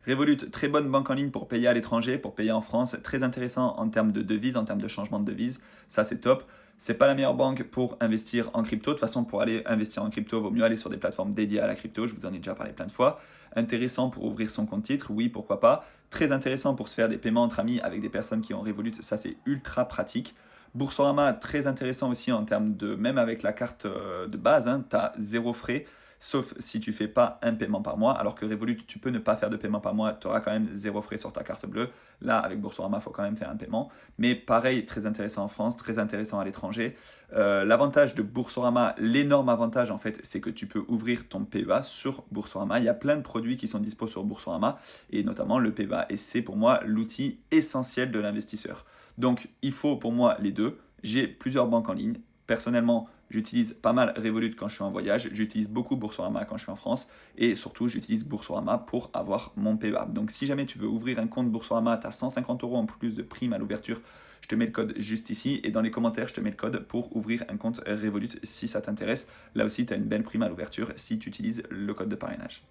Revolut, très bonne banque en ligne pour payer à l'étranger, pour payer en France, très intéressant en termes de devises, en termes de changement de devises, ça c'est top. C'est pas la meilleure banque pour investir en crypto. De toute façon, pour aller investir en crypto, il vaut mieux aller sur des plateformes dédiées à la crypto. Je vous en ai déjà parlé plein de fois. Intéressant pour ouvrir son compte titre, oui, pourquoi pas. Très intéressant pour se faire des paiements entre amis avec des personnes qui ont Revolut, ça c'est ultra pratique. Boursorama, très intéressant aussi en termes de, même avec la carte de base, hein, tu as zéro frais, sauf si tu fais pas un paiement par mois, alors que Revolut, tu peux ne pas faire de paiement par mois, tu auras quand même zéro frais sur ta carte bleue. Là, avec Boursorama, il faut quand même faire un paiement. Mais pareil, très intéressant en France, très intéressant à l'étranger. L'avantage de Boursorama, l'énorme avantage en fait, c'est que tu peux ouvrir ton PEA sur Boursorama. Il y a plein de produits qui sont dispo sur Boursorama, et notamment le PEA. Et c'est pour moi l'outil essentiel de l'investisseur. Donc, il faut pour moi les deux. J'ai plusieurs banques en ligne. Personnellement, j'utilise pas mal Revolut quand je suis en voyage. J'utilise beaucoup Boursorama quand je suis en France. Et surtout, j'utilise Boursorama pour avoir mon PEA. Donc, si jamais tu veux ouvrir un compte Boursorama, tu as 150 euros en plus de prime à l'ouverture. Je te mets le code juste ici. Et dans les commentaires, je te mets le code pour ouvrir un compte Revolut si ça t'intéresse. Là aussi, tu as une belle prime à l'ouverture si tu utilises le code de parrainage.